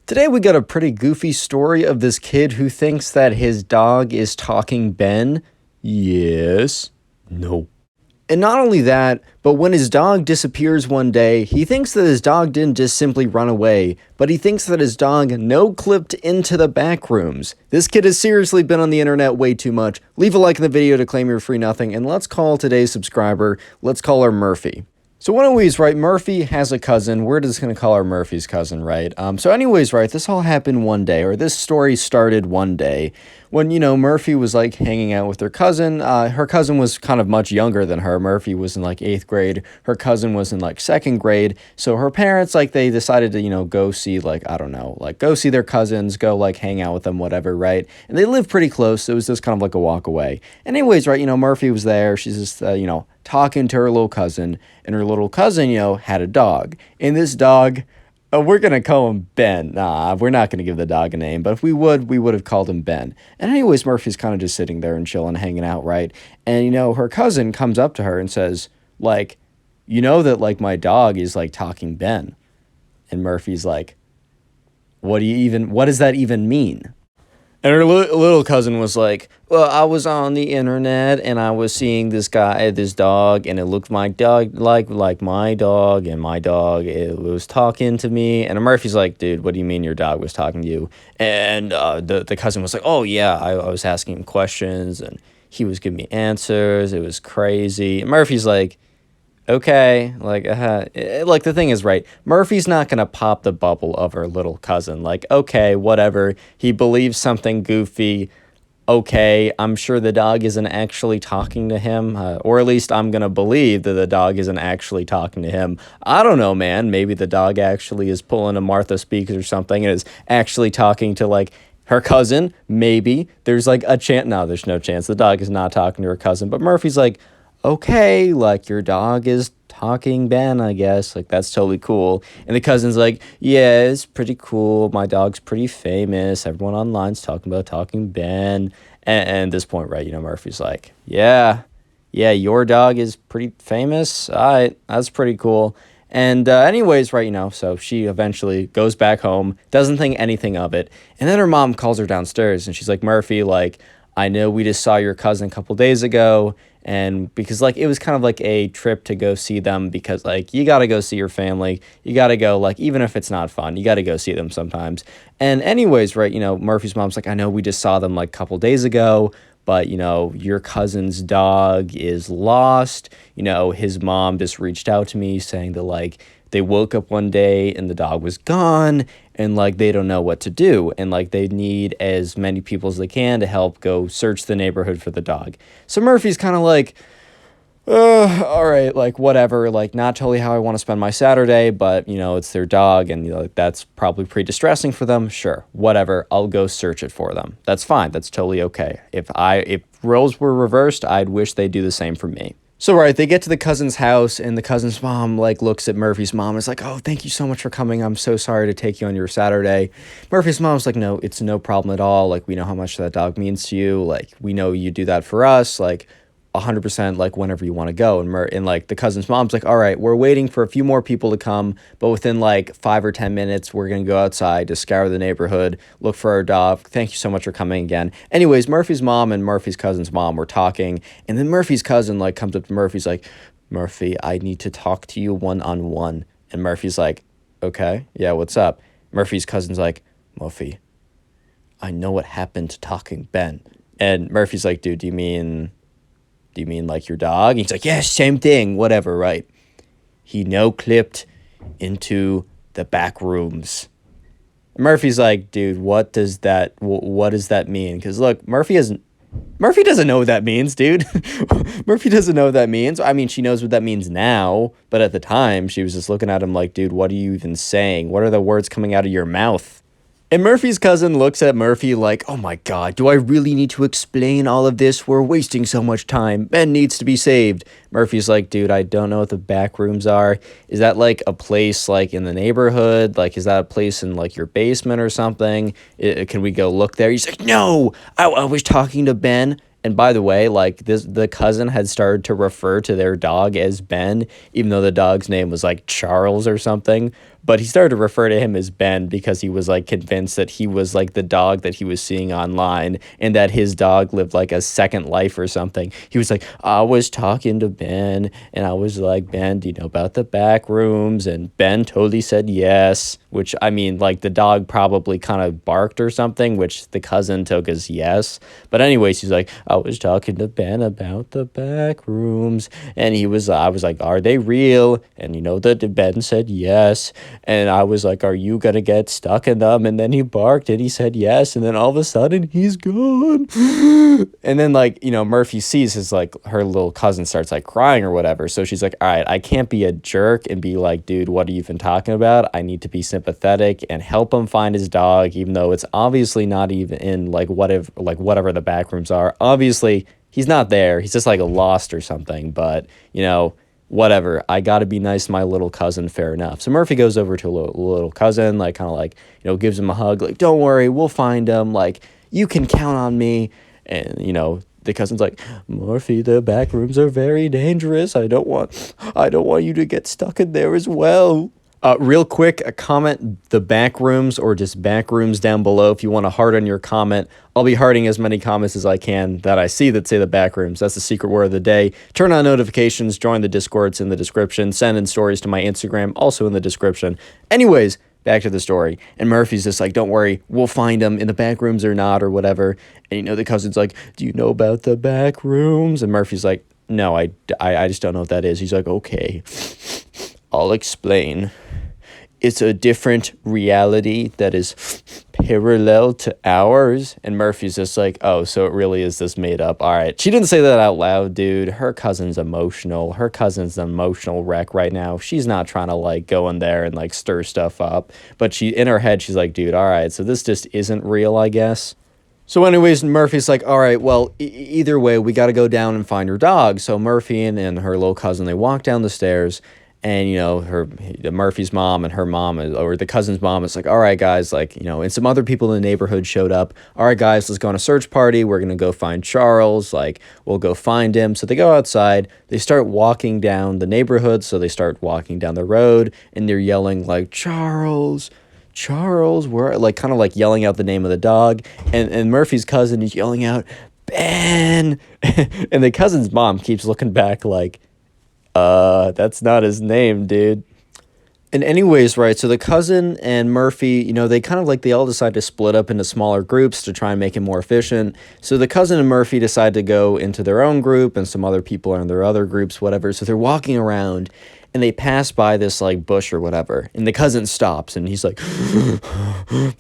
Today we got a pretty goofy story of this kid who thinks that his dog is talking Ben. Yes. No. And not only that, but when his dog disappears one day, he thinks that his dog didn't just simply run away, but he thinks that his dog no-clipped into the back rooms. This kid has seriously been on the internet way too much. Leave a like in the video to claim your free nothing, and let's call today's subscriber. Let's call her Murphy. So anyways, right, Murphy has a cousin. We're just going to call her Murphy's cousin, right? So anyways, right, this all happened one day, or this story started one day when, Murphy was, like, hanging out with her cousin. Her cousin was kind of much younger than her. Murphy was in, like, 8th grade. Her cousin was in, like, 2nd grade. So her parents, like, they decided to, go see, like, I don't know, like, go see their cousins, go, like, hang out with them, whatever, right? And they live pretty close, so it was just kind of like a walk away. Anyways, right, Murphy was there. She's just, talking to her little cousin, and her little cousin, had a dog. And this dog, we're going to call him Ben. Nah, we're not going to give the dog a name, but if we would have called him Ben. And anyways, Murphy's kind of just sitting there and chilling, hanging out, right? And, her cousin comes up to her and says, like, that, like, my dog is, like, talking Ben. And Murphy's like, what does that even mean? And her little cousin was like, well, I was on the internet and I was seeing this dog, and it looked my dog like my dog, and my dog, it was talking to me. And Murphy's like, dude, what do you mean your dog was talking to you? And the cousin was like, oh, yeah, I was asking him questions and he was giving me answers. It was crazy. And Murphy's like, okay, like the thing is, right, Murphy's not going to pop the bubble of her little cousin. Like, okay, whatever, he believes something goofy. Okay, I'm sure the dog isn't actually talking to him, or at least I'm going to believe that the dog isn't actually talking to him. I don't know, man. Maybe the dog actually is pulling a Martha Speaks or something and is actually talking to, like, her cousin. Maybe. There's, like, a chance. No, there's no chance. The dog is not talking to her cousin. But Murphy's like, okay, like, your dog is talking Ben, I guess. Like, that's totally cool. And the cousin's like, yeah, it's pretty cool. My dog's pretty famous. Everyone online's talking about talking Ben. And at this point, right, Murphy's like, yeah, your dog is pretty famous. All right, that's pretty cool. And anyways, right, so she eventually goes back home, doesn't think anything of it. And then her mom calls her downstairs, and she's like, Murphy, like, I know we just saw your cousin a couple days ago, and because, like, it was kind of like a trip to go see them, because, like, you got to go see your family. You got to go, like, even if it's not fun, you got to go see them sometimes. And anyways, right, Murphy's mom's like, I know we just saw them, like, a couple days ago, but, your cousin's dog is lost. His mom just reached out to me saying that, like, they woke up one day and the dog was gone, and, like, they don't know what to do, and, like, they need as many people as they can to help go search the neighborhood for the dog. So Murphy's kind of like, all right, like, whatever, like, not totally how I want to spend my Saturday, but, it's their dog, and, like, that's probably pretty distressing for them. Sure, whatever, I'll go search it for them. That's fine, that's totally okay. If roles were reversed, I'd wish they'd do the same for me. So, right, they get to the cousin's house, and the cousin's mom, like, looks at Murphy's mom and is like, oh, thank you so much for coming. I'm so sorry to take you on your Saturday. Murphy's mom's like, no, it's no problem at all. Like, we know how much that dog means to you. Like, we know you do that for us. Like, 100%, like, whenever you want to go. And like, the cousin's mom's like, all right, we're waiting for a few more people to come, but within, like, 5 or 10 minutes, we're going to go outside to scour the neighborhood, look for our dog. Thank you so much for coming again. Anyways, Murphy's mom and Murphy's cousin's mom were talking, and then Murphy's cousin, like, comes up to Murphy's like, Murphy, I need to talk to you one-on-one. And Murphy's like, okay, yeah, what's up? Murphy's cousin's like, Murphy, I know what happened to talking Ben. And Murphy's like, dude, do you mean like your dog? And he's like, yeah, same thing, whatever, right? He no-clipped into the back rooms. Murphy's like, dude, what does that mean? Because, look, Murphy doesn't know what that means, dude. Murphy doesn't know what that means. I mean, she knows what that means now, but at the time, she was just looking at him like, dude, what are you even saying? What are the words coming out of your mouth? And Murphy's cousin looks at Murphy like, oh my god, do I really need to explain all of this? We're wasting so much time. Ben needs to be saved. Murphy's like, dude, I don't know what the back rooms are. Is that, like, a place, like, in the neighborhood? Like, is that a place in, like, your basement or something? Can we go look there? He's like, no, I was talking to Ben. And by the way, like, the cousin had started to refer to their dog as Ben, even though the dog's name was, like, Charles or something. but he started to refer to him as Ben because he was like convinced that he was like the dog that he was seeing online and that his dog lived like a second life or something. He was like, I was talking to Ben and I was like, Ben, do you know about the back rooms? And Ben totally said yes, which I mean, like the dog probably kind of barked or something, which the cousin took as yes. But anyways, he's like, I was talking to Ben about the back rooms, and I was like, are they real? And you know that Ben said yes. And I was like, are you gonna get stuck in them? And then he barked and he said yes. And then all of a sudden he's gone. And then like, you know, Murphy sees his like her little cousin starts like crying or whatever. So she's like, all right, I can't be a jerk and be like, dude, what are you even talking about? I need to be sympathetic and help him find his dog, even though it's obviously not even in like whatever the back rooms are. Obviously he's not there. He's just like lost or something. But, you know, whatever, I got to be nice to my little cousin, fair enough. So Murphy goes over to a little cousin, like kind of like, you know, gives him a hug, like, don't worry, we'll find him, like, you can count on me. And, you know, the cousin's like, Murphy, the back rooms are very dangerous. I don't want you to get stuck in there as well. Real quick, a comment the back rooms or just back rooms down below if you want to heart on your comment. I'll be hearting as many comments as I can that I see that say the back rooms. That's the secret word of the day. Turn on notifications, join the Discord, it's in the description. Send in stories to my Instagram, also in the description. Anyways, back to the story. And Murphy's just like, don't worry, we'll find him in the back rooms or not or whatever. And you know, the cousin's like, do you know about the back rooms? And Murphy's like, no, I just don't know what that is. He's like, okay, I'll explain. It's a different reality that is parallel to ours. And Murphy's just like, oh, so it really is this made up. All right. She didn't say that out loud, dude. Her cousin's emotional. Her cousin's an emotional wreck right now. She's not trying to like go in there and like stir stuff up. But she, in her head, she's like, dude, all right, so this just isn't real, I guess. So anyways, Murphy's like, all right, well, either way, we got to go down and find your dog. So Murphy and her little cousin, they walk down the stairs. And, you know, Murphy's mom and her mom, or the cousin's mom, is like, all right, guys, like, you know, and some other people in the neighborhood showed up. All right, guys, let's go on a search party. We're going to go find Charles. Like, we'll go find him. So they go outside. They start walking down the neighborhood. So they start walking down the road and they're yelling like, Charles, we're like kind of like yelling out the name of the dog. And Murphy's cousin is yelling out, Ben. And the cousin's mom keeps looking back like, that's not his name, dude. And anyways, right, so the cousin and Murphy, you know, they all decide to split up into smaller groups to try and make it more efficient. So the cousin and Murphy decide to go into their own group and some other people are in their other groups, whatever. So they're walking around and they pass by this like bush or whatever. And the cousin stops and he's like,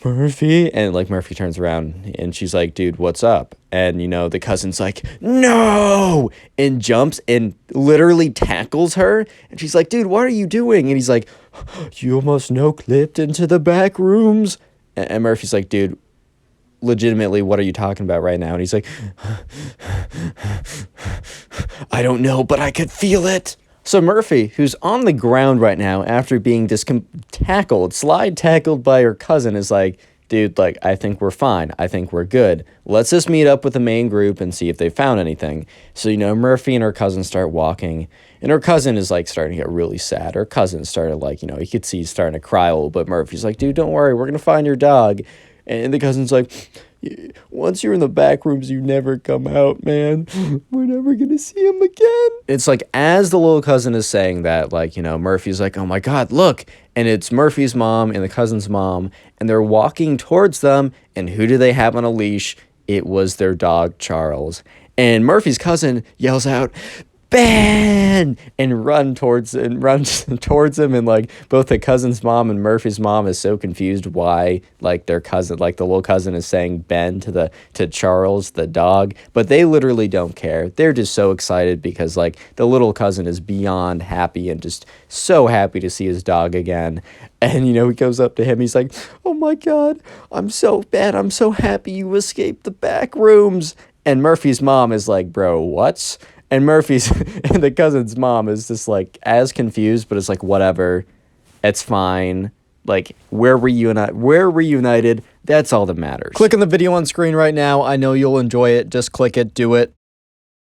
Murphy. And like Murphy turns around and she's like, dude, what's up? And, you know, the cousin's like, no, and jumps and literally tackles her. And she's like, dude, what are you doing? And he's like, you almost no-clipped into the back rooms. And Murphy's like, dude, legitimately, what are you talking about right now? And he's like, I don't know, but I could feel it. So Murphy, who's on the ground right now after being slide tackled by her cousin, is like, dude, like, I think we're fine. I think we're good. Let's just meet up with the main group and see if they found anything. So, you know, Murphy and her cousin start walking, and her cousin is, like, starting to get really sad. Her cousin started, like, you know, you could see he's starting to cry a little bit. Murphy's like, dude, don't worry. We're going to find your dog. And the cousin's like, once you're in the back rooms, you never come out, man. We're never going to see him again. It's like, as the little cousin is saying that, like, you know, Murphy's like, oh my God, look. And it's Murphy's mom and the cousin's mom, and they're walking towards them. And who do they have on a leash? It was their dog, Charles. And Murphy's cousin yells out, Ben, and runs towards him, and like both the cousin's mom and Murphy's mom is so confused why like their cousin, like the little cousin, is saying Ben to Charles the dog, but they literally don't care. They're just so excited because like the little cousin is beyond happy and just so happy to see his dog again. And, you know, he goes up to him. He's like, oh, my God, I'm so happy you escaped the back rooms. And Murphy's mom is like, bro, what? And and the cousin's mom is just like as confused, but it's like, whatever, it's fine. Like, we're reunited. That's all that matters. Click on the video on screen right now. I know you'll enjoy it. Just click it. Do it.